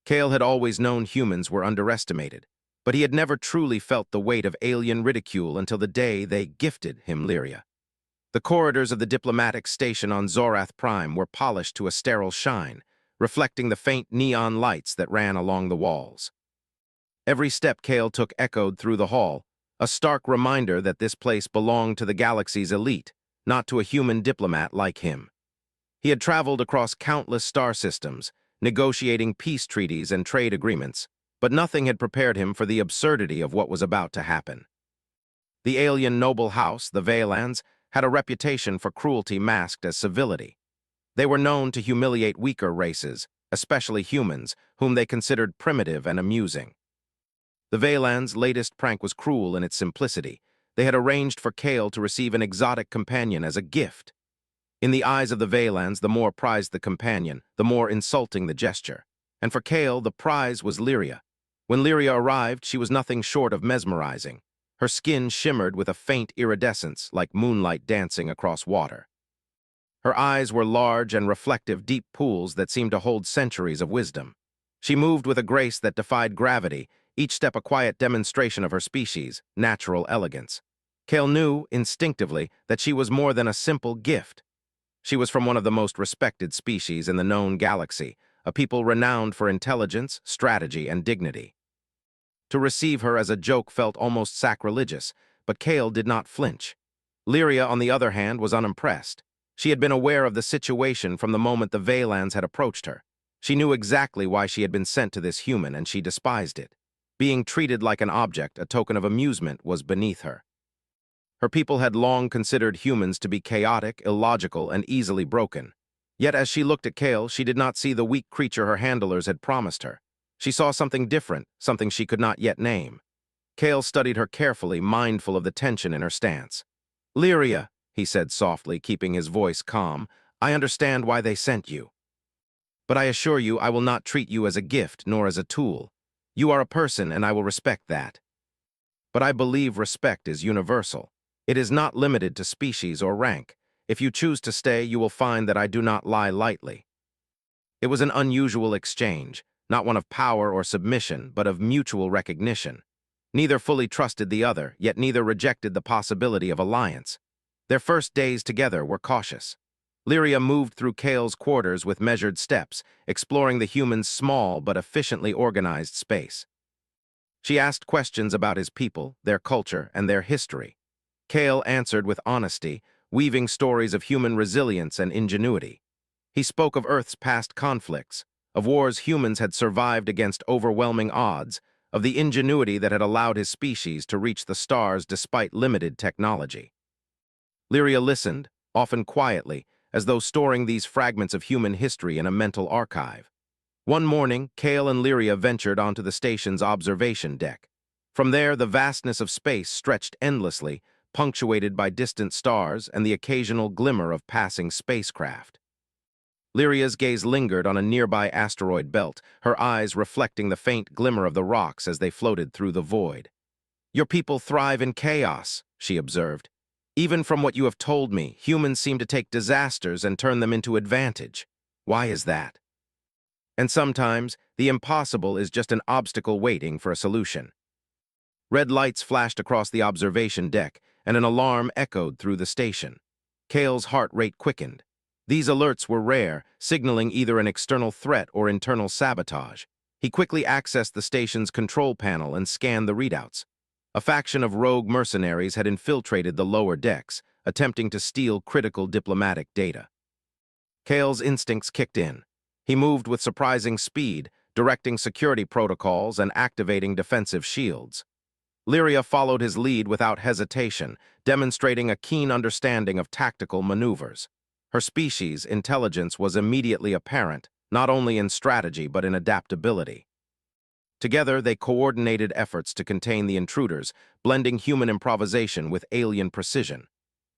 Kale had always known humans were underestimated, but he had never truly felt the weight of alien ridicule until the day they gifted him Lyria. The corridors of the diplomatic station on Zorath Prime were polished to a sterile shine, reflecting the faint neon lights that ran along the walls. Every step Kale took echoed through the hall, a stark reminder that this place belonged to the galaxy's elite, not to a human diplomat like him. He had traveled across countless star systems, negotiating peace treaties and trade agreements, but nothing had prepared him for the absurdity of what was about to happen. The alien noble house, the Vaylans, had a reputation for cruelty masked as civility. They were known to humiliate weaker races, especially humans, whom they considered primitive and amusing. The Vaylans' latest prank was cruel in its simplicity. They had arranged for Kale to receive an exotic companion as a gift. In the eyes of the Vaylans, the more prized the companion, the more insulting the gesture. And for Kale, the prize was Lyria. When Lyria arrived, she was nothing short of mesmerizing. Her skin shimmered with a faint iridescence, like moonlight dancing across water. Her eyes were large and reflective deep pools that seemed to hold centuries of wisdom. She moved with a grace that defied gravity, each step a quiet demonstration of her species' natural elegance. Kale knew, instinctively, that she was more than a simple gift. She was from one of the most respected species in the known galaxy, a people renowned for intelligence, strategy, and dignity. To receive her as a joke felt almost sacrilegious, but Kale did not flinch. Lyria, on the other hand, was unimpressed. She had been aware of the situation from the moment the Vaylans had approached her. She knew exactly why she had been sent to this human, and she despised it. Being treated like an object, a token of amusement, was beneath her. Her people had long considered humans to be chaotic, illogical, and easily broken. Yet as she looked at Kale, she did not see the weak creature her handlers had promised her. She saw something different, something she could not yet name. Kale studied her carefully, mindful of the tension in her stance. "Lyria," he said softly, keeping his voice calm, "I understand why they sent you. But I assure you I will not treat you as a gift nor as a tool. You are a person, and I will respect that. But I believe respect is universal. It is not limited to species or rank. If you choose to stay, you will find that I do not lie lightly." It was an unusual exchange, not one of power or submission, but of mutual recognition. Neither fully trusted the other, yet neither rejected the possibility of alliance. Their first days together were cautious. Lyria moved through Kale's quarters with measured steps, exploring the human's small but efficiently organized space. She asked questions about his people, their culture, and their history. Kale answered with honesty, weaving stories of human resilience and ingenuity. He spoke of Earth's past conflicts, of wars humans had survived against overwhelming odds, of the ingenuity that had allowed his species to reach the stars despite limited technology. Lyria listened, often quietly, as though storing these fragments of human history in a mental archive. One morning, Kale and Lyria ventured onto the station's observation deck. From there, the vastness of space stretched endlessly, punctuated by distant stars and the occasional glimmer of passing spacecraft. Lyria's gaze lingered on a nearby asteroid belt, her eyes reflecting the faint glimmer of the rocks as they floated through the void. "Your people thrive in chaos," she observed. "Even from what you have told me, humans seem to take disasters and turn them into advantage. Why is that? And sometimes, the impossible is just an obstacle waiting for a solution." Red lights flashed across the observation deck, and an alarm echoed through the station. Kale's heart rate quickened. These alerts were rare, signaling either an external threat or internal sabotage. He quickly accessed the station's control panel and scanned the readouts. A faction of rogue mercenaries had infiltrated the lower decks, attempting to steal critical diplomatic data. Kale's instincts kicked in. He moved with surprising speed, directing security protocols and activating defensive shields. Lyria followed his lead without hesitation, demonstrating a keen understanding of tactical maneuvers. Her species' intelligence was immediately apparent, not only in strategy but in adaptability. Together, they coordinated efforts to contain the intruders, blending human improvisation with alien precision.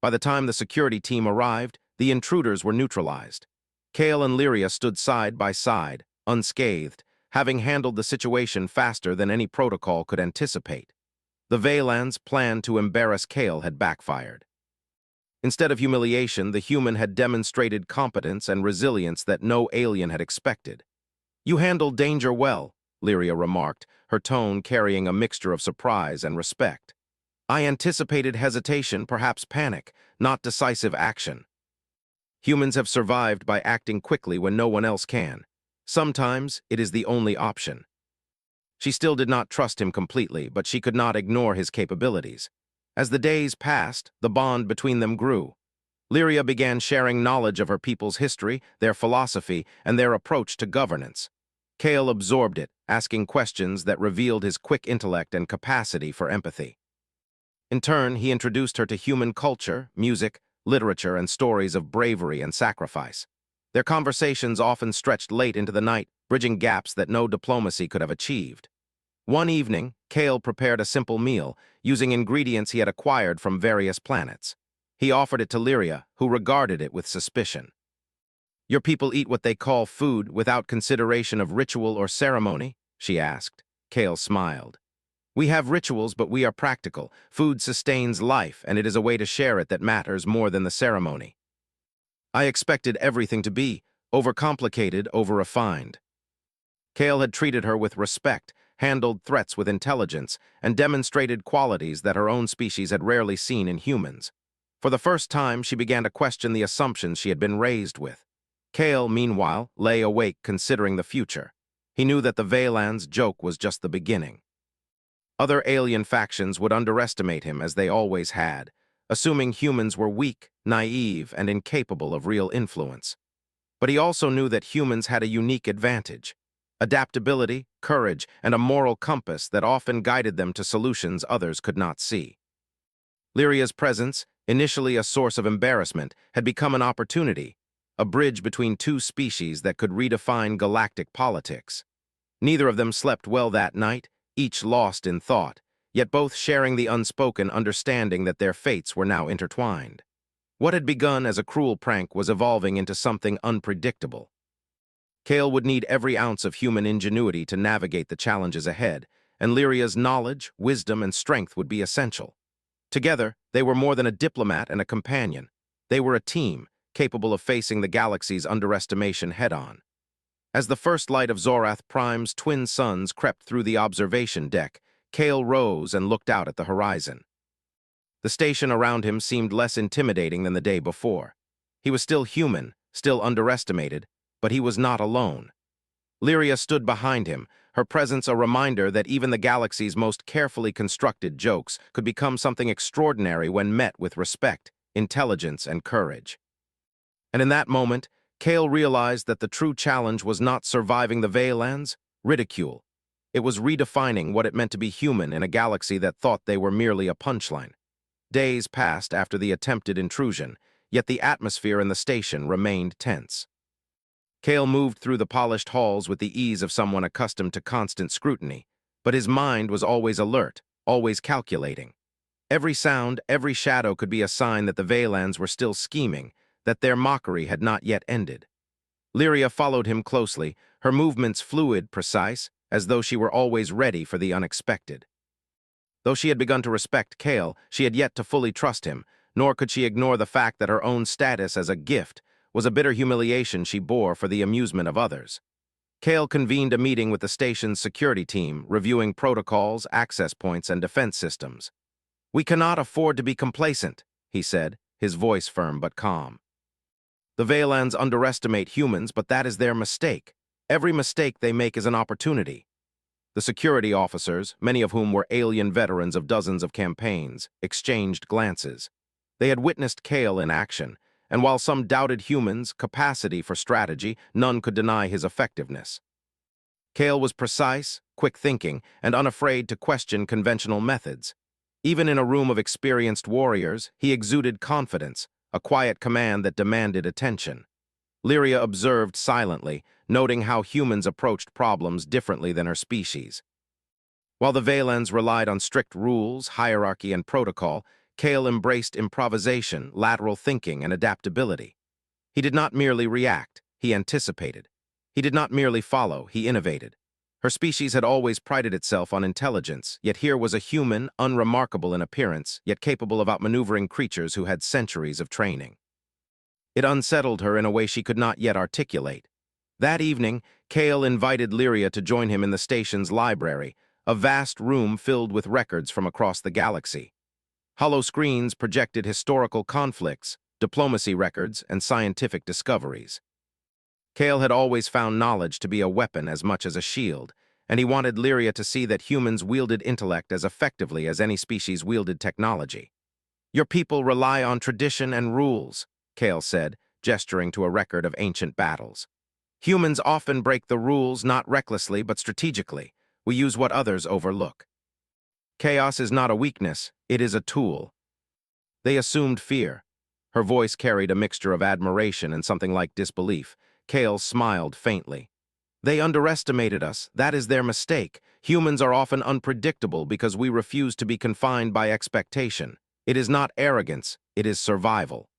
By the time the security team arrived, the intruders were neutralized. Kale and Lyria stood side by side, unscathed, having handled the situation faster than any protocol could anticipate. The Vaylans' plan to embarrass Kale had backfired. Instead of humiliation, the human had demonstrated competence and resilience that no alien had expected. You handled danger well, Lyria remarked, her tone carrying a mixture of surprise and respect. I anticipated hesitation, perhaps panic, not decisive action. Humans have survived by acting quickly when no one else can. Sometimes it is the only option. She still did not trust him completely, but she could not ignore his capabilities. As the days passed, the bond between them grew. Lyria began sharing knowledge of her people's history, their philosophy, and their approach to governance. Kale absorbed it, asking questions that revealed his quick intellect and capacity for empathy. In turn, he introduced her to human culture, music, literature, and stories of bravery and sacrifice. Their conversations often stretched late into the night, bridging gaps that no diplomacy could have achieved. One evening, Kale prepared a simple meal, using ingredients he had acquired from various planets. He offered it to Lyria, who regarded it with suspicion. Your people eat what they call food without consideration of ritual or ceremony? She asked. Kale smiled. We have rituals, but we are practical. Food sustains life, and it is a way to share it that matters more than the ceremony. I expected everything to be overcomplicated, over-refined. Kale had treated her with respect, handled threats with intelligence, and demonstrated qualities that her own species had rarely seen in humans. For the first time, she began to question the assumptions she had been raised with. Kale, meanwhile, lay awake considering the future. He knew that the Vaylans' joke was just the beginning. Other alien factions would underestimate him, as they always had, assuming humans were weak, naive, and incapable of real influence. But he also knew that humans had a unique advantage: adaptability, courage, and a moral compass that often guided them to solutions others could not see. Lyria's presence, initially a source of embarrassment, had become an opportunity, a bridge between two species that could redefine galactic politics. Neither of them slept well that night, each lost in thought, yet both sharing the unspoken understanding that their fates were now intertwined. What had begun as a cruel prank was evolving into something unpredictable. Kale would need every ounce of human ingenuity to navigate the challenges ahead, and Lyria's knowledge, wisdom, and strength would be essential. Together, they were more than a diplomat and a companion. They were a team, capable of facing the galaxy's underestimation head-on. As the first light of Zorath Prime's twin suns crept through the observation deck, Kale rose and looked out at the horizon. The station around him seemed less intimidating than the day before. He was still human, still underestimated, but he was not alone. Lyria stood behind him, her presence a reminder that even the galaxy's most carefully constructed jokes could become something extraordinary when met with respect, intelligence, and courage. And in that moment, Kale realized that the true challenge was not surviving the Vaylans, ridicule. It was redefining what it meant to be human in a galaxy that thought they were merely a punchline. Days passed after the attempted intrusion, yet the atmosphere in the station remained tense. Kale moved through the polished halls with the ease of someone accustomed to constant scrutiny, but his mind was always alert, always calculating. Every sound, every shadow could be a sign that the Vaylans were still scheming, that their mockery had not yet ended. Lyria followed him closely, her movements fluid, precise, as though she were always ready for the unexpected. Though she had begun to respect Kale, she had yet to fully trust him, nor could she ignore the fact that her own status as a gift was a bitter humiliation she bore for the amusement of others. Kale convened a meeting with the station's security team, reviewing protocols, access points, and defense systems. We cannot afford to be complacent, he said, his voice firm but calm. The Vaylans underestimate humans, but that is their mistake. Every mistake they make is an opportunity. The security officers, many of whom were alien veterans of dozens of campaigns, exchanged glances. They had witnessed Kale in action, and while some doubted humans' capacity for strategy, none could deny his effectiveness. Kale was precise, quick-thinking, and unafraid to question conventional methods. Even in a room of experienced warriors, he exuded confidence, a quiet command that demanded attention. Lyria observed silently, noting how humans approached problems differently than her species. While the Vaylans relied on strict rules, hierarchy, and protocol, Kale embraced improvisation, lateral thinking, and adaptability. He did not merely react, he anticipated. He did not merely follow, he innovated. Her species had always prided itself on intelligence, yet here was a human, unremarkable in appearance, yet capable of outmaneuvering creatures who had centuries of training. It unsettled her in a way she could not yet articulate. That evening, Kale invited Lyria to join him in the station's library, a vast room filled with records from across the galaxy. Hollow screens projected historical conflicts, diplomacy records, and scientific discoveries. Kale had always found knowledge to be a weapon as much as a shield, and he wanted Lyria to see that humans wielded intellect as effectively as any species wielded technology. "Your people rely on tradition and rules," Kale said, gesturing to a record of ancient battles. "Humans often break the rules not recklessly but strategically. We use what others overlook. Chaos is not a weakness, it is a tool." They assumed fear. Her voice carried a mixture of admiration and something like disbelief. Kale smiled faintly. "They underestimated us. That is their mistake. Humans are often unpredictable because we refuse to be confined by expectation. It is not arrogance, it is survival."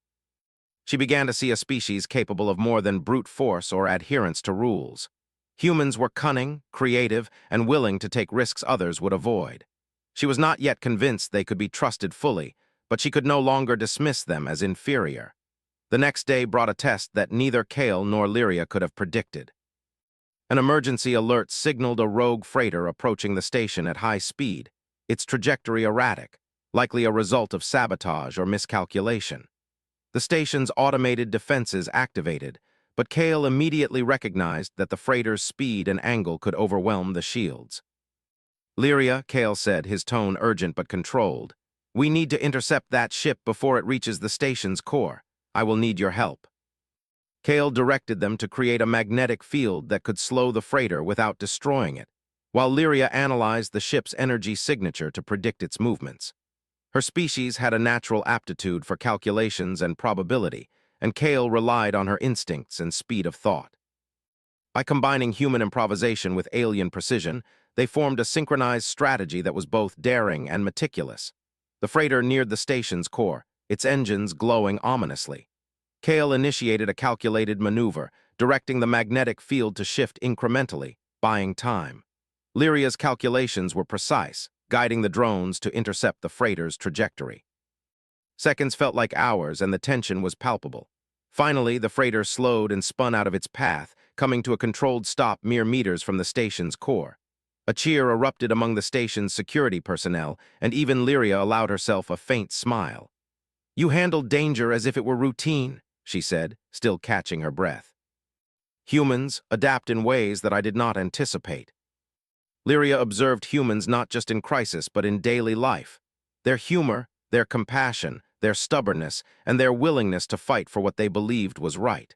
She began to see a species capable of more than brute force or adherence to rules. Humans were cunning, creative, and willing to take risks others would avoid. She was not yet convinced they could be trusted fully, but she could no longer dismiss them as inferior. The next day brought a test that neither Kale nor Lyria could have predicted. An emergency alert signaled a rogue freighter approaching the station at high speed, its trajectory erratic, likely a result of sabotage or miscalculation. The station's automated defenses activated, but Kale immediately recognized that the freighter's speed and angle could overwhelm the shields. "Lyria," Kale said, his tone urgent but controlled, "we need to intercept that ship before it reaches the station's core. I will need your help." Kale directed them to create a magnetic field that could slow the freighter without destroying it, while Lyria analyzed the ship's energy signature to predict its movements. Her species had a natural aptitude for calculations and probability, and Kale relied on her instincts and speed of thought. By combining human improvisation with alien precision, they formed a synchronized strategy that was both daring and meticulous. The freighter neared the station's core, its engines glowing ominously. Kale initiated a calculated maneuver, directing the magnetic field to shift incrementally, buying time. Lyria's calculations were precise, guiding the drones to intercept the freighter's trajectory. Seconds felt like hours, and the tension was palpable. Finally, the freighter slowed and spun out of its path, coming to a controlled stop mere meters from the station's core. A cheer erupted among the station's security personnel, and even Lyria allowed herself a faint smile. "You handled danger as if it were routine," she said, still catching her breath. "Humans adapt in ways that I did not anticipate." Lyria observed humans not just in crisis but in daily life. Their humor, their compassion, their stubbornness, and their willingness to fight for what they believed was right.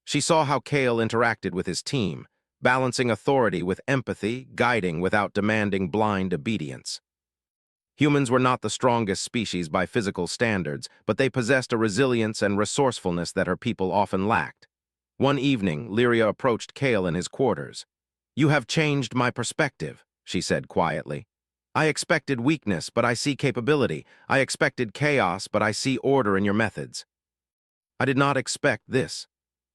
She saw how Kale interacted with his team, balancing authority with empathy, guiding without demanding blind obedience. Humans were not the strongest species by physical standards, but they possessed a resilience and resourcefulness that her people often lacked. One evening, Lyria approached Kale in his quarters. "You have changed my perspective," she said quietly. "I expected weakness, but I see capability. I expected chaos, but I see order in your methods." "I did not expect this."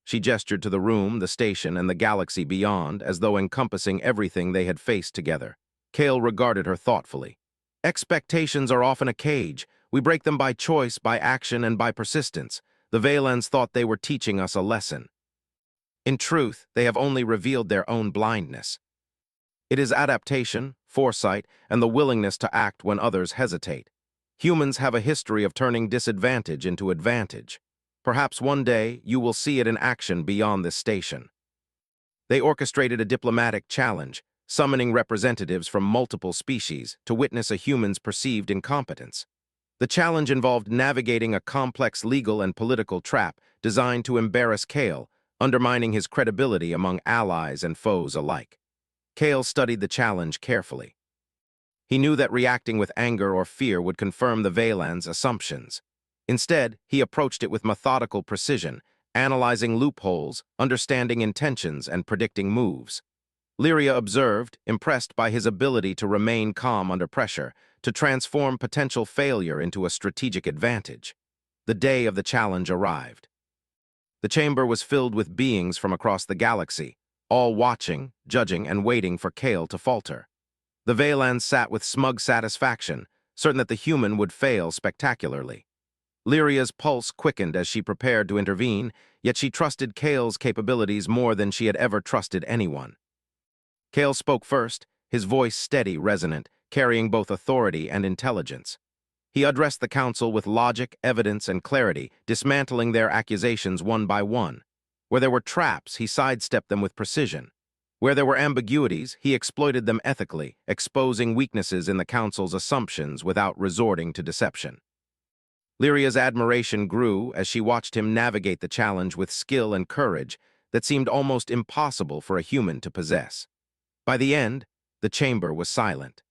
She gestured to the room, the station, and the galaxy beyond, as though encompassing everything they had faced together. Kale regarded her thoughtfully. "Expectations are often a cage. We break them by choice, by action, and by persistence. The Valans thought they were teaching us a lesson. In truth, they have only revealed their own blindness. It is adaptation, foresight, and the willingness to act when others hesitate. Humans have a history of turning disadvantage into advantage. Perhaps one day you will see it in action beyond this station." They orchestrated a diplomatic challenge, summoning representatives from multiple species to witness a human's perceived incompetence. The challenge involved navigating a complex legal and political trap designed to embarrass Kale, undermining his credibility among allies and foes alike. Kale studied the challenge carefully. He knew that reacting with anger or fear would confirm the Valans' assumptions. Instead, he approached it with methodical precision, analyzing loopholes, understanding intentions, and predicting moves. Lyria observed, impressed by his ability to remain calm under pressure, to transform potential failure into a strategic advantage. The day of the challenge arrived. The chamber was filled with beings from across the galaxy, all watching, judging, and waiting for Kale to falter. The Valans sat with smug satisfaction, certain that the human would fail spectacularly. Lyria's pulse quickened as she prepared to intervene, yet she trusted Kale's capabilities more than she had ever trusted anyone. Kale spoke first, his voice steady, resonant, carrying both authority and intelligence. He addressed the council with logic, evidence, and clarity, dismantling their accusations one by one. Where there were traps, he sidestepped them with precision. Where there were ambiguities, he exploited them ethically, exposing weaknesses in the council's assumptions without resorting to deception. Lyria's admiration grew as she watched him navigate the challenge with skill and courage that seemed almost impossible for a human to possess. By the end, the chamber was silent.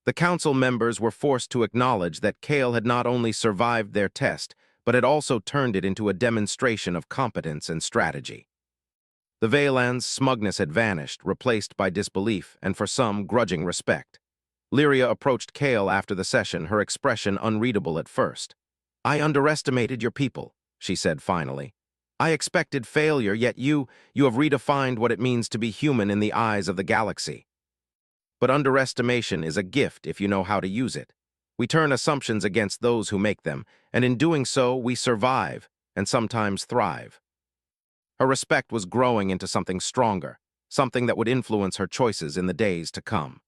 The council members were forced to acknowledge that Kale had not only survived their test, but had also turned it into a demonstration of competence and strategy. The Vaelan's smugness had vanished, replaced by disbelief and, for some, grudging respect. Lyria approached Kale after the session, her expression unreadable at first. "I underestimated your people," she said finally. "I expected failure, yet you have redefined what it means to be human in the eyes of the galaxy. But underestimation is a gift if you know how to use it. We turn assumptions against those who make them, and in doing so, we survive, and sometimes thrive." Her respect was growing into something stronger, something that would influence her choices in the days to come.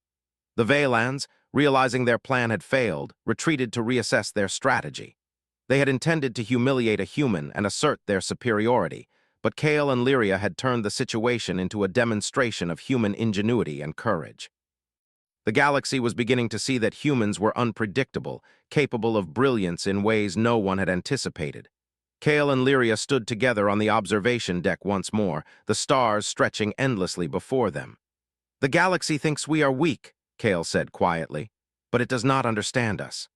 The Vaelans, realizing their plan had failed, retreated to reassess their strategy. They had intended to humiliate a human and assert their superiority, but Kale and Lyria had turned the situation into a demonstration of human ingenuity and courage. The galaxy was beginning to see that humans were unpredictable, capable of brilliance in ways no one had anticipated. Kale and Lyria stood together on the observation deck once more, the stars stretching endlessly before them. "The galaxy thinks we are weak," Kale said quietly, "but it does not understand us."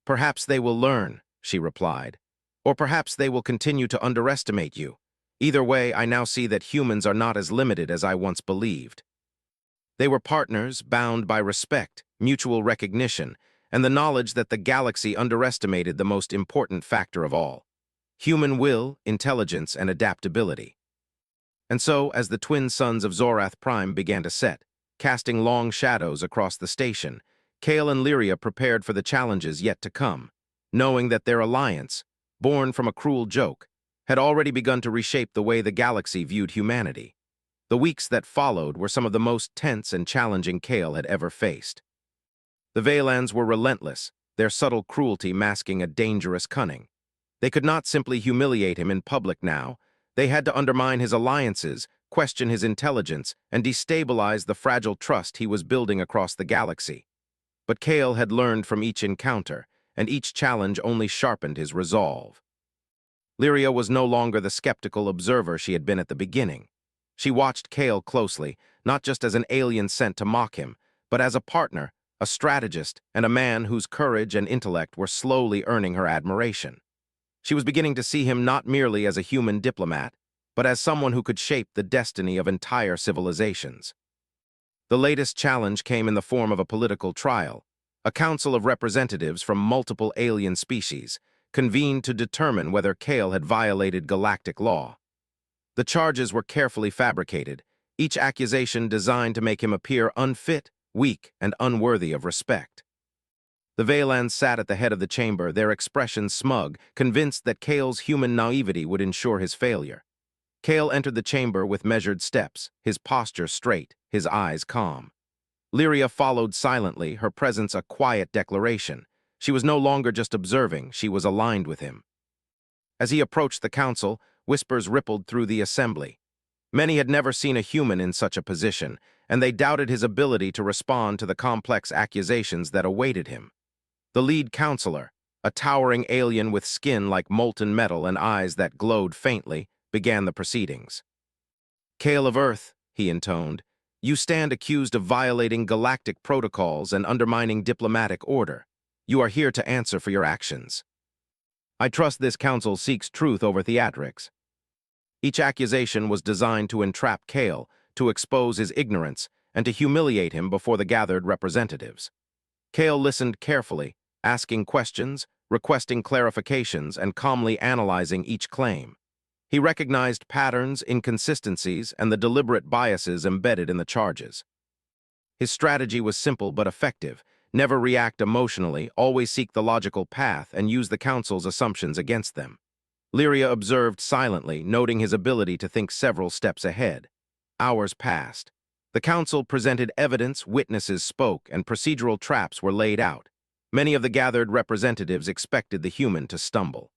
"Perhaps they will learn," she replied. "Or perhaps they will continue to underestimate you. Either way, I now see that humans are not as limited as I once believed." They were partners bound by respect, mutual recognition, and the knowledge that the galaxy underestimated the most important factor of all: human will, intelligence, and adaptability. And so, as the twin suns of Zorath Prime began to set, casting long shadows across the station, Kale and Lyria prepared for the challenges yet to come, knowing that their alliance, born from a cruel joke, had already begun to reshape the way the galaxy viewed humanity. The weeks that followed were some of the most tense and challenging Kale had ever faced. The Vaelans were relentless, their subtle cruelty masking a dangerous cunning. They could not simply humiliate him in public now. They had to undermine his alliances, question his intelligence, and destabilize the fragile trust he was building across the galaxy. But Kale had learned from each encounter, and each challenge only sharpened his resolve. Lyria was no longer the skeptical observer she had been at the beginning. She watched Kale closely, not just as an alien sent to mock him, but as a partner, a strategist, and a man whose courage and intellect were slowly earning her admiration. She was beginning to see him not merely as a human diplomat, but as someone who could shape the destiny of entire civilizations. The latest challenge came in the form of a political trial. A council of representatives from multiple alien species convened to determine whether Kale had violated galactic law. The charges were carefully fabricated, each accusation designed to make him appear unfit, weak, and unworthy of respect. The Vaelans sat at the head of the chamber, their expressions smug, convinced that Kale's human naivety would ensure his failure. Kale entered the chamber with measured steps, his posture straight, his eyes calm. Lyria followed silently, her presence a quiet declaration. She was no longer just observing, she was aligned with him. As he approached the council, whispers rippled through the assembly. Many had never seen a human in such a position, and they doubted his ability to respond to the complex accusations that awaited him. The lead counselor, a towering alien with skin like molten metal and eyes that glowed faintly, began the proceedings. "Kale of Earth," he intoned, "you stand accused of violating galactic protocols and undermining diplomatic order. You are here to answer for your actions." "I trust this council seeks truth over theatrics." Each accusation was designed to entrap Kale, to expose his ignorance, and to humiliate him before the gathered representatives. Kale listened carefully, asking questions, requesting clarifications, and calmly analyzing each claim. He recognized patterns, inconsistencies, and the deliberate biases embedded in the charges. His strategy was simple but effective, Never react emotionally, always seek the logical path, and use the Council's assumptions against them. Lyria observed silently, noting his ability to think several steps ahead. Hours passed. The Council presented evidence, witnesses spoke, and procedural traps were laid out. Many of the gathered representatives expected the human to stumble.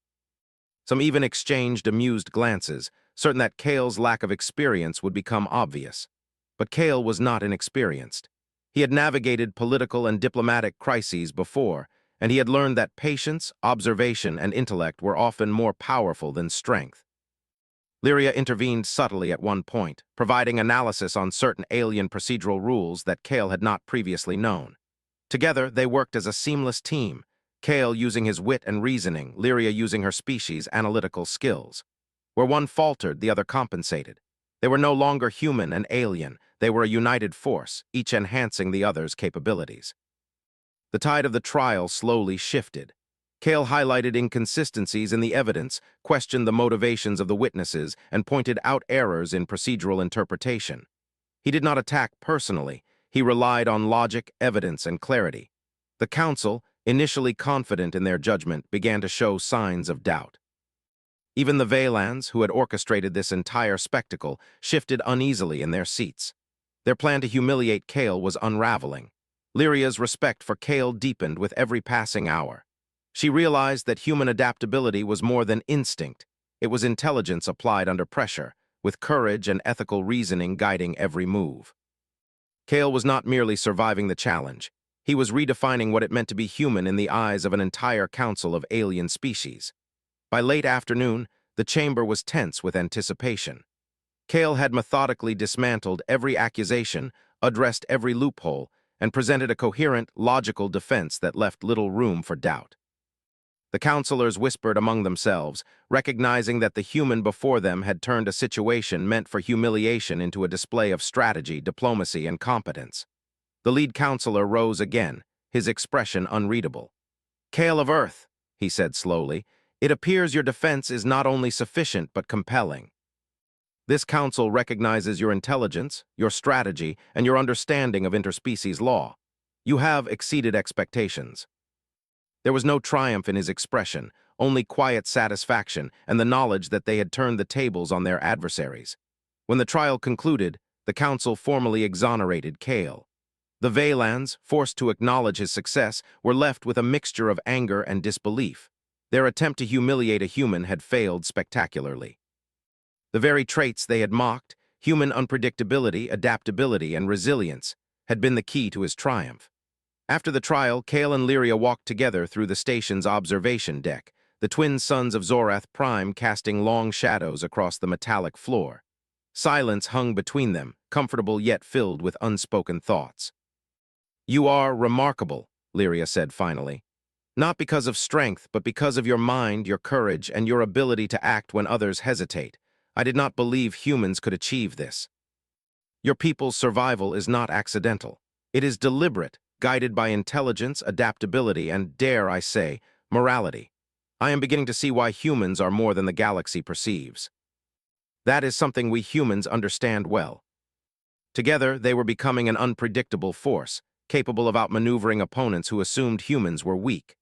Some even exchanged amused glances, certain that Kale's lack of experience would become obvious. But Kale was not inexperienced. He had navigated political and diplomatic crises before, and he had learned that patience, observation, and intellect were often more powerful than strength. Lyria intervened subtly at one point, providing analysis on certain alien procedural rules that Kale had not previously known. Together, they worked as a seamless team, Kale using his wit and reasoning, Lyria using her species' analytical skills. Where one faltered, the other compensated. They were no longer human and alien, they were a united force, each enhancing the other's capabilities. The tide of the trial slowly shifted. Kale highlighted inconsistencies in the evidence, questioned the motivations of the witnesses, and pointed out errors in procedural interpretation. He did not attack personally. He relied on logic, evidence, and clarity. The Council, initially confident in their judgment, began to show signs of doubt. Even the Vaylans, who had orchestrated this entire spectacle, shifted uneasily in their seats. Their plan to humiliate Kale was unraveling. Lyria's respect for Kale deepened with every passing hour. She realized that human adaptability was more than instinct. It was intelligence applied under pressure, with courage and ethical reasoning guiding every move. Kale was not merely surviving the challenge. He was redefining what it meant to be human in the eyes of an entire council of alien species. By late afternoon, the chamber was tense with anticipation. Kale had methodically dismantled every accusation, addressed every loophole, and presented a coherent, logical defense that left little room for doubt. The counselors whispered among themselves, recognizing that the human before them had turned a situation meant for humiliation into a display of strategy, diplomacy, and competence. The lead counselor rose again, his expression unreadable. "Kale of Earth," he said slowly, "it appears your defense is not only sufficient but compelling. This council recognizes your intelligence, your strategy, and your understanding of interspecies law. You have exceeded expectations." There was no triumph in his expression, only quiet satisfaction and the knowledge that they had turned the tables on their adversaries. When the trial concluded, the council formally exonerated Kale. The Vaylans, forced to acknowledge his success, were left with a mixture of anger and disbelief. Their attempt to humiliate a human had failed spectacularly. The very traits they had mocked, human unpredictability, adaptability, and resilience, had been the key to his triumph. After the trial, Kale and Lyria walked together through the station's observation deck, the twin sons of Zorath Prime casting long shadows across the metallic floor. Silence hung between them, comfortable yet filled with unspoken thoughts. "You are remarkable," Lyria said finally. "Not because of strength, but because of your mind, your courage, and your ability to act when others hesitate. I did not believe humans could achieve this. Your people's survival is not accidental. It is deliberate, guided by intelligence, adaptability, and, dare I say, morality. I am beginning to see why humans are more than the galaxy perceives. That is something we humans understand well." Together, they were becoming an unpredictable force, capable of outmaneuvering opponents who assumed humans were weak.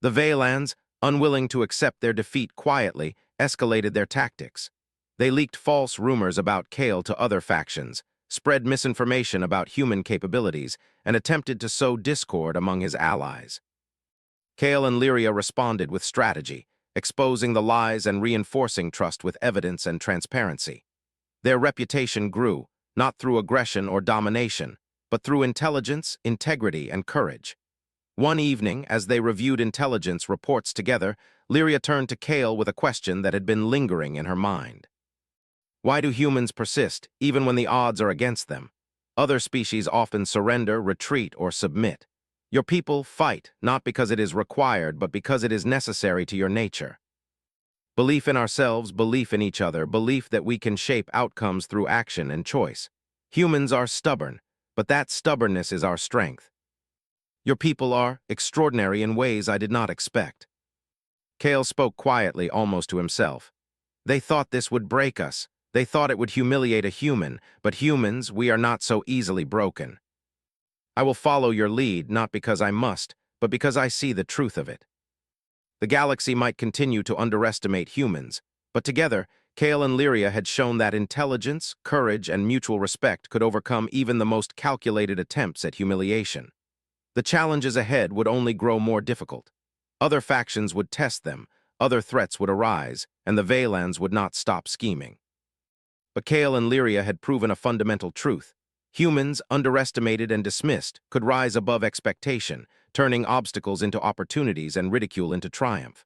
The Vaylans, unwilling to accept their defeat quietly, escalated their tactics. They leaked false rumors about Kale to other factions, spread misinformation about human capabilities, and attempted to sow discord among his allies. Kale and Lyria responded with strategy, exposing the lies and reinforcing trust with evidence and transparency. Their reputation grew, not through aggression or domination, but through intelligence, integrity, and courage. One evening, as they reviewed intelligence reports together, Lyria turned to Kale with a question that had been lingering in her mind. Why do humans persist, even when the odds are against them? Other species often surrender, retreat, or submit. Your people fight, not because it is required, but because it is necessary to your nature. Belief in ourselves, belief in each other, belief that we can shape outcomes through action and choice. Humans are stubborn, but that stubbornness is our strength. Your people are extraordinary in ways I did not expect. Kale spoke quietly, almost to himself. They thought this would break us. They thought it would humiliate a human, but humans, we are not so easily broken. I will follow your lead, not because I must, but because I see the truth of it. The galaxy might continue to underestimate humans, but together, Kale and Lyria had shown that intelligence, courage, and mutual respect could overcome even the most calculated attempts at humiliation. The challenges ahead would only grow more difficult. Other factions would test them, other threats would arise, and the Valans would not stop scheming. But Kale and Lyria had proven a fundamental truth. Humans, underestimated and dismissed, could rise above expectation, turning obstacles into opportunities and ridicule into triumph.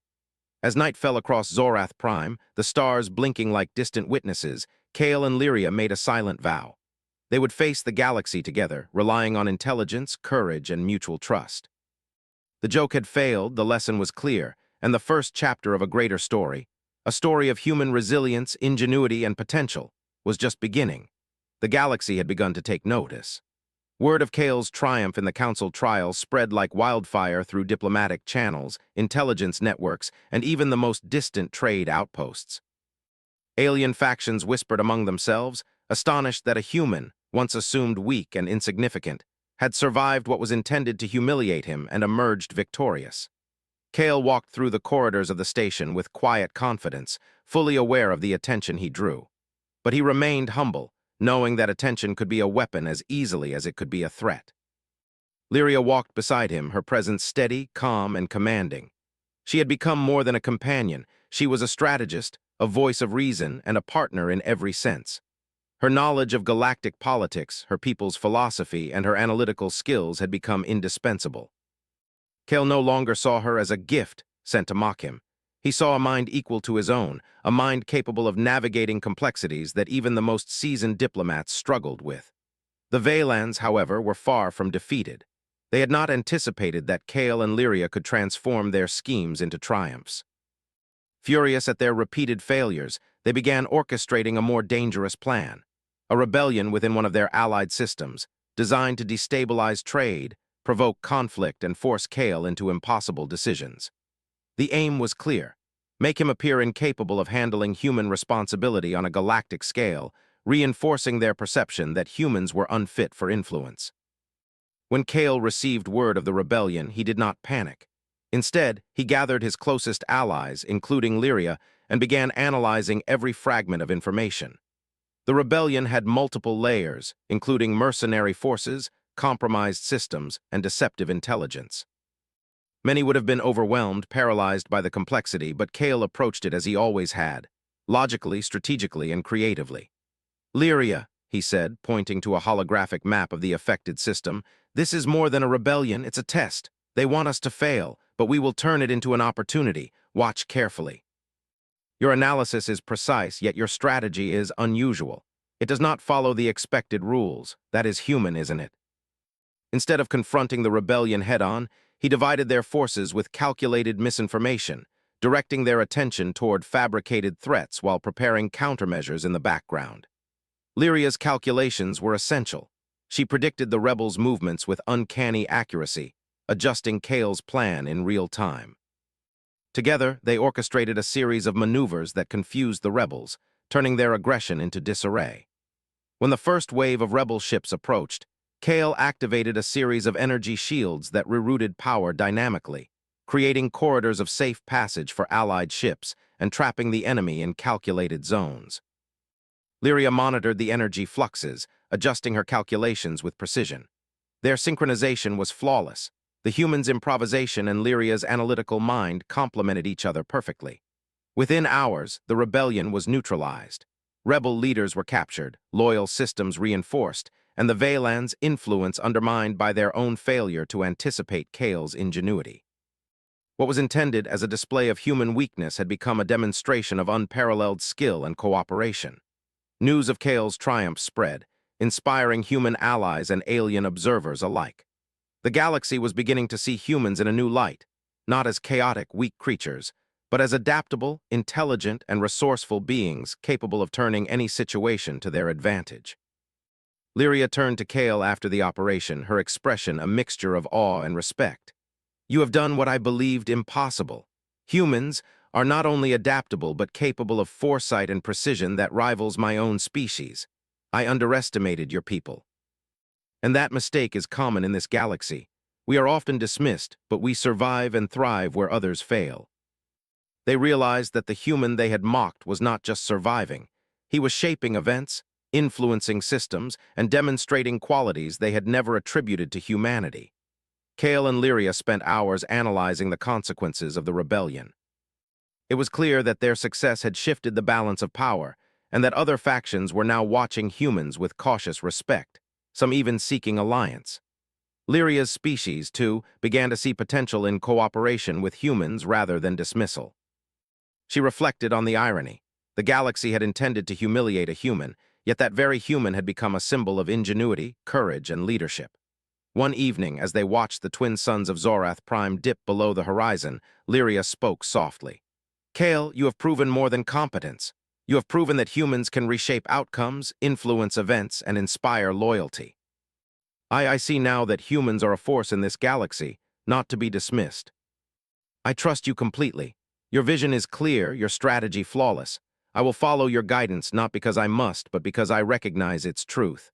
As night fell across Zorath Prime, the stars blinking like distant witnesses, Kale and Lyria made a silent vow. They would face the galaxy together, relying on intelligence, courage, and mutual trust. The joke had failed, the lesson was clear, and the first chapter of a greater story, a story of human resilience, ingenuity, and potential, was just beginning. The galaxy had begun to take notice. Word of Kale's triumph in the council trials spread like wildfire through diplomatic channels, intelligence networks, and even the most distant trade outposts. Alien factions whispered among themselves, astonished that a human, once assumed weak and insignificant, had survived what was intended to humiliate him and emerged victorious. Kale walked through the corridors of the station with quiet confidence, fully aware of the attention he drew. But he remained humble, knowing that attention could be a weapon as easily as it could be a threat. Lyria walked beside him, her presence steady, calm, and commanding. She had become more than a companion. She was a strategist, a voice of reason, and a partner in every sense. Her knowledge of galactic politics, her people's philosophy, and her analytical skills had become indispensable. Kale no longer saw her as a gift sent to mock him. He saw a mind equal to his own, a mind capable of navigating complexities that even the most seasoned diplomats struggled with. The Valans, however, were far from defeated. They had not anticipated that Kale and Lyria could transform their schemes into triumphs. Furious at their repeated failures, they began orchestrating a more dangerous plan, a rebellion within one of their allied systems, designed to destabilize trade, provoke conflict, and force Kale into impossible decisions. The aim was clear: make him appear incapable of handling human responsibility on a galactic scale, reinforcing their perception that humans were unfit for influence. When Kale received word of the rebellion, he did not panic. Instead, he gathered his closest allies, including Lyria, and began analyzing every fragment of information. The rebellion had multiple layers, including mercenary forces, compromised systems, and deceptive intelligence. Many would have been overwhelmed, paralyzed by the complexity, but Kale approached it as he always had, logically, strategically, and creatively. "Lyria," he said, pointing to a holographic map of the affected system, "this is more than a rebellion, it's a test. They want us to fail, but we will turn it into an opportunity. Watch carefully. Your analysis is precise, yet your strategy is unusual. It does not follow the expected rules. That is human, isn't it?" Instead of confronting the rebellion head-on, he divided their forces with calculated misinformation, directing their attention toward fabricated threats while preparing countermeasures in the background. Lyria's calculations were essential. She predicted the rebels' movements with uncanny accuracy, adjusting Kale's plan in real time. Together, they orchestrated a series of maneuvers that confused the rebels, turning their aggression into disarray. When the first wave of rebel ships approached, Kale activated a series of energy shields that rerouted power dynamically, creating corridors of safe passage for allied ships and trapping the enemy in calculated zones. Lyria monitored the energy fluxes, adjusting her calculations with precision. Their synchronization was flawless. The human's improvisation and Lyria's analytical mind complemented each other perfectly. Within hours, the rebellion was neutralized. Rebel leaders were captured, loyal systems reinforced, and the Valans' influence undermined by their own failure to anticipate Kale's ingenuity. What was intended as a display of human weakness had become a demonstration of unparalleled skill and cooperation. News of Kale's triumph spread, inspiring human allies and alien observers alike. The galaxy was beginning to see humans in a new light, not as chaotic, weak creatures, but as adaptable, intelligent, and resourceful beings capable of turning any situation to their advantage. Lyria turned to Kale after the operation, her expression a mixture of awe and respect. "You have done what I believed impossible. Humans are not only adaptable but capable of foresight and precision that rivals my own species. I underestimated your people." And that mistake is common in this galaxy. We are often dismissed, but we survive and thrive where others fail. They realized that the human they had mocked was not just surviving. He was shaping events, influencing systems, and demonstrating qualities they had never attributed to humanity. Kale and Lyria spent hours analyzing the consequences of the rebellion. It was clear that their success had shifted the balance of power, and that other factions were now watching humans with cautious respect, some even seeking alliance. Lyria's species, too, began to see potential in cooperation with humans rather than dismissal. She reflected on the irony. The galaxy had intended to humiliate a human, yet that very human had become a symbol of ingenuity, courage, and leadership. One evening, as they watched the twin suns of Zorath Prime dip below the horizon, Lyria spoke softly. Kale, you have proven more than competence. You have proven that humans can reshape outcomes, influence events, and inspire loyalty. I see now that humans are a force in this galaxy, not to be dismissed. I trust you completely. Your vision is clear, your strategy flawless. I will follow your guidance not because I must, but because I recognize its truth.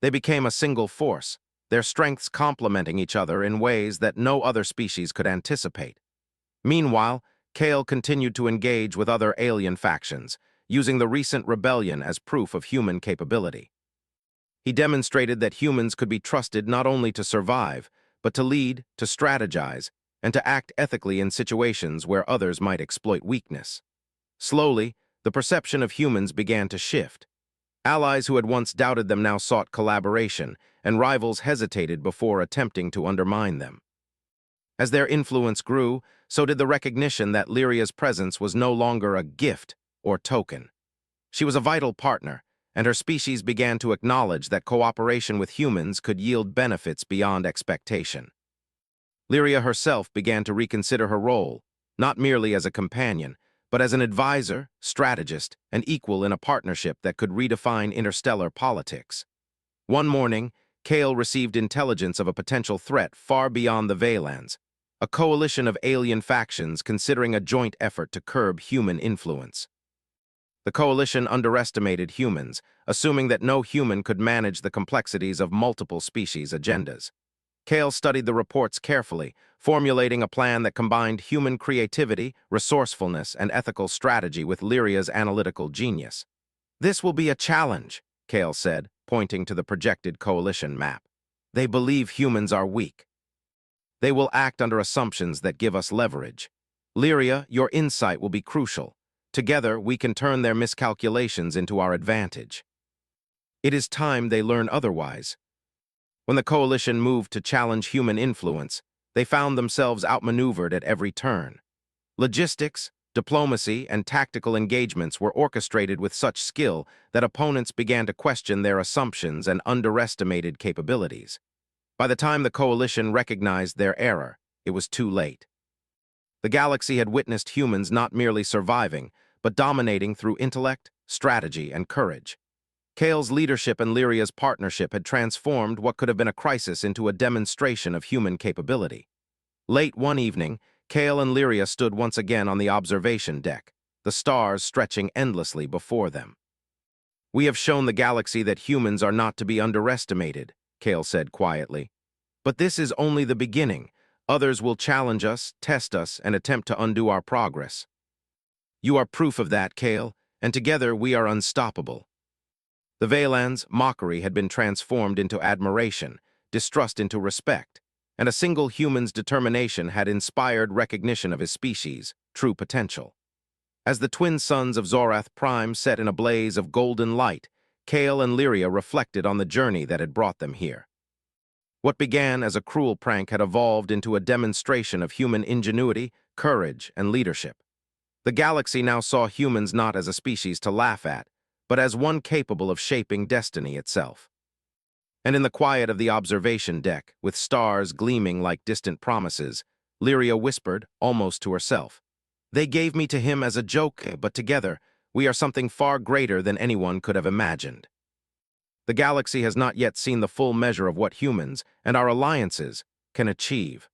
They became a single force, their strengths complementing each other in ways that no other species could anticipate. Meanwhile, Kale continued to engage with other alien factions, using the recent rebellion as proof of human capability. He demonstrated that humans could be trusted not only to survive, but to lead, to strategize, and to act ethically in situations where others might exploit weakness. Slowly, the perception of humans began to shift. Allies who had once doubted them now sought collaboration, and rivals hesitated before attempting to undermine them. As their influence grew, so did the recognition that Lyria's presence was no longer a gift or token. She was a vital partner, and her species began to acknowledge that cooperation with humans could yield benefits beyond expectation. Lyria herself began to reconsider her role, not merely as a companion, but as an advisor, strategist, and equal in a partnership that could redefine interstellar politics. One morning, Kale received intelligence of a potential threat far beyond the Veylands, a coalition of alien factions considering a joint effort to curb human influence. The coalition underestimated humans, assuming that no human could manage the complexities of multiple species' agendas. Kale studied the reports carefully, formulating a plan that combined human creativity, resourcefulness, and ethical strategy with Lyria's analytical genius. This will be a challenge, Kale said, pointing to the projected coalition map. They believe humans are weak. They will act under assumptions that give us leverage. Lyria, your insight will be crucial. Together, we can turn their miscalculations into our advantage. It is time they learn otherwise. When the coalition moved to challenge human influence, they found themselves outmaneuvered at every turn. Logistics, diplomacy, and tactical engagements were orchestrated with such skill that opponents began to question their assumptions and underestimated capabilities. By the time the coalition recognized their error, it was too late. The galaxy had witnessed humans not merely surviving, but dominating through intellect, strategy, and courage. Kale's leadership and Lyria's partnership had transformed what could have been a crisis into a demonstration of human capability. Late one evening, Kale and Lyria stood once again on the observation deck, the stars stretching endlessly before them. "We have shown the galaxy that humans are not to be underestimated," Kale said quietly. "But this is only the beginning. Others will challenge us, test us, and attempt to undo our progress. You are proof of that, Kale, and together we are unstoppable." The Veyland's mockery had been transformed into admiration, distrust into respect, and a single human's determination had inspired recognition of his species' true potential. As the twin suns of Zorath Prime set in a blaze of golden light, Kale and Lyria reflected on the journey that had brought them here. What began as a cruel prank had evolved into a demonstration of human ingenuity, courage, and leadership. The galaxy now saw humans not as a species to laugh at, but as one capable of shaping destiny itself. And in the quiet of the observation deck, with stars gleaming like distant promises, Lyria whispered, almost to herself, "They gave me to him as a joke, but together, we are something far greater than anyone could have imagined." The galaxy has not yet seen the full measure of what humans, and our alliances, can achieve.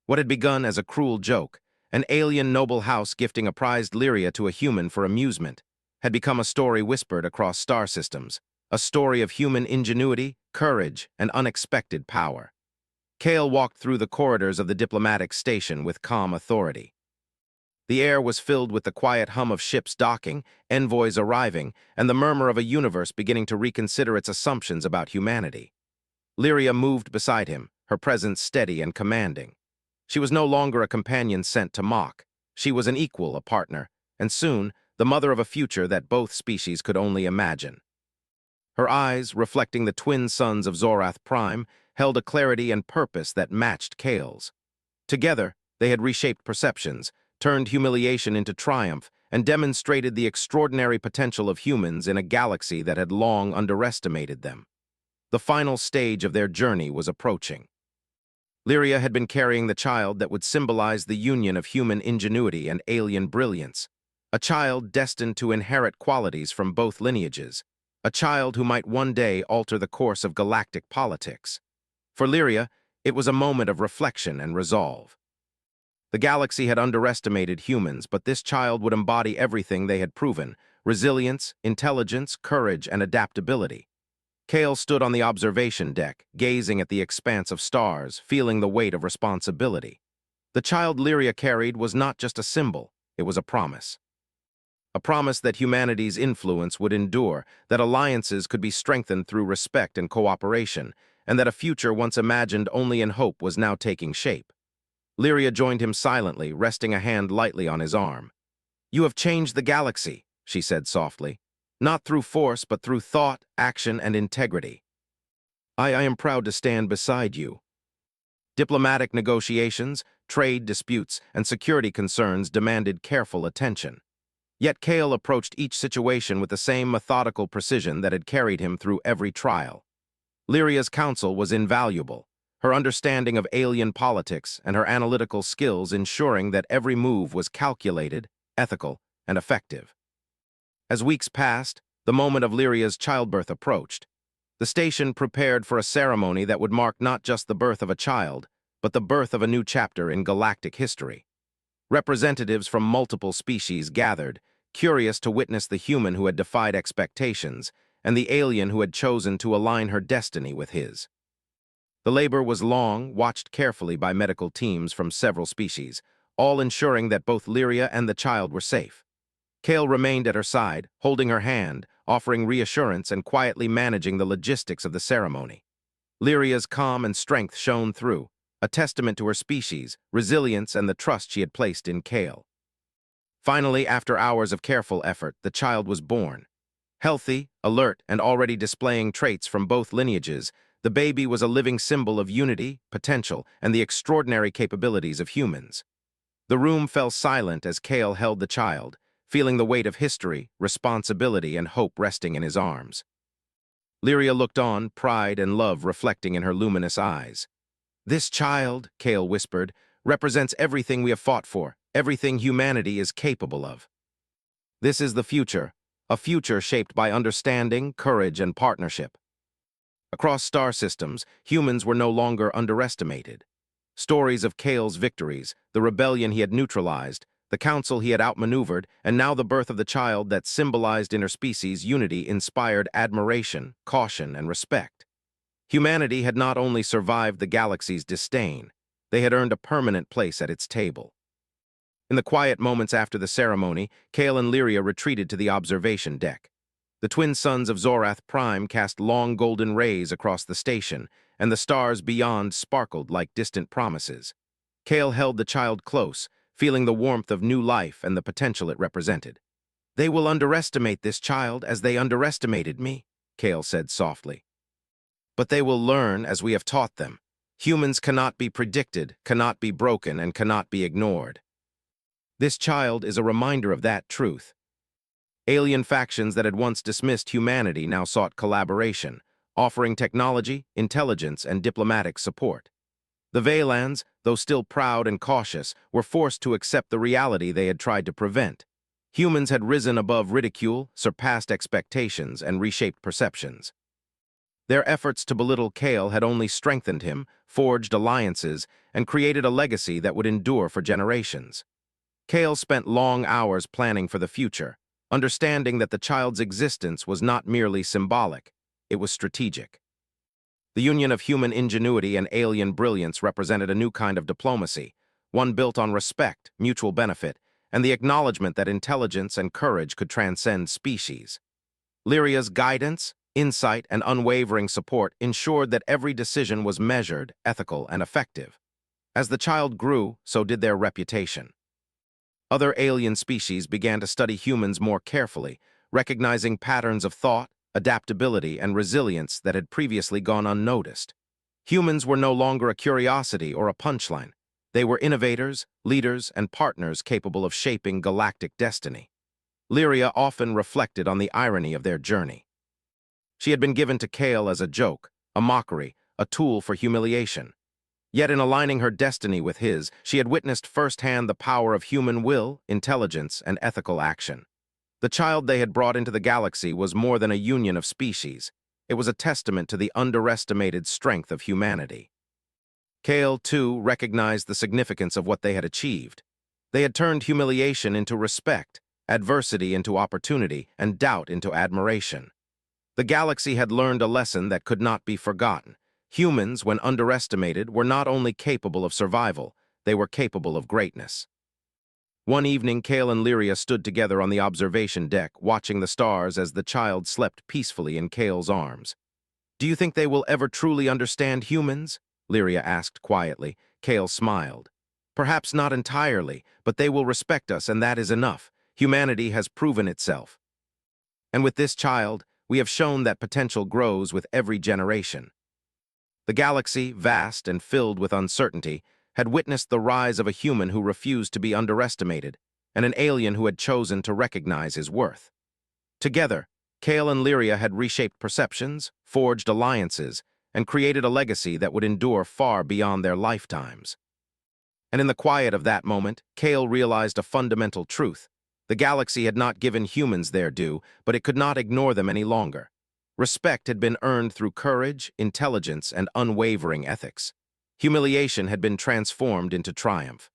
What had begun as a cruel joke, an alien noble house gifting a prized Lyria to a human for amusement, had become a story whispered across star systems, a story of human ingenuity, courage, and unexpected power. Kale walked through the corridors of the diplomatic station with calm authority. The air was filled with the quiet hum of ships docking, envoys arriving, and the murmur of a universe beginning to reconsider its assumptions about humanity. Lyria moved beside him, her presence steady and commanding. She was no longer a companion sent to mock. She was an equal, a partner, and soon, the mother of a future that both species could only imagine. Her eyes, reflecting the twin suns of Zorath Prime, held a clarity and purpose that matched Kale's. Together, they had reshaped perceptions, turned humiliation into triumph, and demonstrated the extraordinary potential of humans in a galaxy that had long underestimated them. The final stage of their journey was approaching. Lyria had been carrying the child that would symbolize the union of human ingenuity and alien brilliance, a child destined to inherit qualities from both lineages, a child who might one day alter the course of galactic politics. For Lyria, it was a moment of reflection and resolve. The galaxy had underestimated humans, but this child would embody everything they had proven: resilience, intelligence, courage, and adaptability. Kale stood on the observation deck, gazing at the expanse of stars, feeling the weight of responsibility. The child Lyria carried was not just a symbol, it was a promise. A promise that humanity's influence would endure, that alliances could be strengthened through respect and cooperation, and that a future once imagined only in hope was now taking shape. Lyria joined him silently, resting a hand lightly on his arm. "You have changed the galaxy," she said softly. "Not through force, but through thought, action, and integrity. I am proud to stand beside you." Diplomatic negotiations, trade disputes, and security concerns demanded careful attention. Yet Kale approached each situation with the same methodical precision that had carried him through every trial. Lyria's counsel was invaluable, her understanding of alien politics and her analytical skills ensuring that every move was calculated, ethical, and effective. As weeks passed, the moment of Lyria's childbirth approached. The station prepared for a ceremony that would mark not just the birth of a child, but the birth of a new chapter in galactic history. Representatives from multiple species gathered, curious to witness the human who had defied expectations and the alien who had chosen to align her destiny with his. The labor was long, watched carefully by medical teams from several species, all ensuring that both Lyria and the child were safe. Kale remained at her side, holding her hand, offering reassurance and quietly managing the logistics of the ceremony. Lyria's calm and strength shone through, a testament to her species, resilience, and the trust she had placed in Kale. Finally, after hours of careful effort, the child was born. Healthy, alert, and already displaying traits from both lineages, the baby was a living symbol of unity, potential, and the extraordinary capabilities of humans. The room fell silent as Kale held the child, feeling the weight of history, responsibility, and hope resting in his arms. Lyria looked on, pride and love reflecting in her luminous eyes. "This child," Kale whispered, "represents everything we have fought for, everything humanity is capable of. This is the future, a future shaped by understanding, courage, and partnership." Across star systems, humans were no longer underestimated. Stories of Kale's victories, the rebellion he had neutralized, the council he had outmaneuvered, and now the birth of the child that symbolized interspecies unity inspired admiration, caution, and respect. Humanity had not only survived the galaxy's disdain, they had earned a permanent place at its table. In the quiet moments after the ceremony, Kale and Lyria retreated to the observation deck. The twin suns of Zorath Prime cast long golden rays across the station, and the stars beyond sparkled like distant promises. Kale held the child close, feeling the warmth of new life and the potential it represented. "They will underestimate this child as they underestimated me," Kale said softly. "But they will learn as we have taught them. Humans cannot be predicted, cannot be broken, and cannot be ignored." This child is a reminder of that truth. Alien factions that had once dismissed humanity now sought collaboration, offering technology, intelligence, and diplomatic support. The Vaylans, though still proud and cautious, were forced to accept the reality they had tried to prevent. Humans had risen above ridicule, surpassed expectations, and reshaped perceptions. Their efforts to belittle Kale had only strengthened him, forged alliances, and created a legacy that would endure for generations. Kale spent long hours planning for the future, understanding that the child's existence was not merely symbolic, it was strategic. The union of human ingenuity and alien brilliance represented a new kind of diplomacy, one built on respect, mutual benefit, and the acknowledgement that intelligence and courage could transcend species. Lyria's guidance, insight, and unwavering support ensured that every decision was measured, ethical, and effective. As the child grew, so did their reputation. Other alien species began to study humans more carefully, recognizing patterns of thought, adaptability, and resilience that had previously gone unnoticed. Humans were no longer a curiosity or a punchline. They were innovators, leaders, and partners capable of shaping galactic destiny. Lyria often reflected on the irony of their journey. She had been given to Kale as a joke, a mockery, a tool for humiliation. Yet in aligning her destiny with his, she had witnessed firsthand the power of human will, intelligence, and ethical action. The child they had brought into the galaxy was more than a union of species. It was a testament to the underestimated strength of humanity. Kale, too, recognized the significance of what they had achieved. They had turned humiliation into respect, adversity into opportunity, and doubt into admiration. The galaxy had learned a lesson that could not be forgotten. Humans, when underestimated, were not only capable of survival, they were capable of greatness. One evening, Kale and Lyria stood together on the observation deck, watching the stars as the child slept peacefully in Kale's arms. "Do you think they will ever truly understand humans?" Lyria asked quietly. Kale smiled. "Perhaps not entirely, but they will respect us, and that is enough. Humanity has proven itself. And with this child, we have shown that potential grows with every generation." The galaxy, vast and filled with uncertainty, had witnessed the rise of a human who refused to be underestimated, and an alien who had chosen to recognize his worth. Together, Kale and Lyria had reshaped perceptions, forged alliances, and created a legacy that would endure far beyond their lifetimes. And in the quiet of that moment, Kale realized a fundamental truth. The galaxy had not given humans their due, but it could not ignore them any longer. Respect had been earned through courage, intelligence, and unwavering ethics. Humiliation had been transformed into triumph.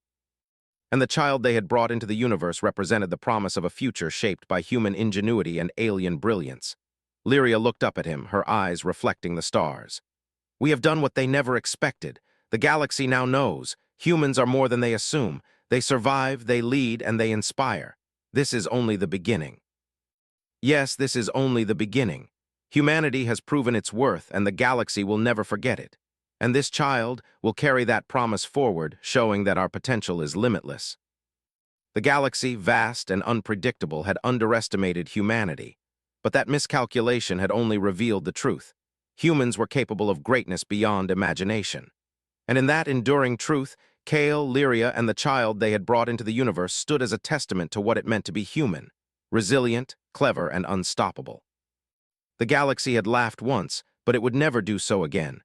And the child they had brought into the universe represented the promise of a future shaped by human ingenuity and alien brilliance. Lyria looked up at him, her eyes reflecting the stars. "We have done what they never expected. The galaxy now knows. Humans are more than they assume. They survive, they lead, and they inspire. This is only the beginning." Yes, this is only the beginning. Humanity has proven its worth, and the galaxy will never forget it. And this child will carry that promise forward, showing that our potential is limitless. The galaxy, vast and unpredictable, had underestimated humanity. But that miscalculation had only revealed the truth. Humans were capable of greatness beyond imagination. And in that enduring truth, Kale, Lyria, and the child they had brought into the universe stood as a testament to what it meant to be human, resilient, clever, and unstoppable. The galaxy had laughed once, but it would never do so again.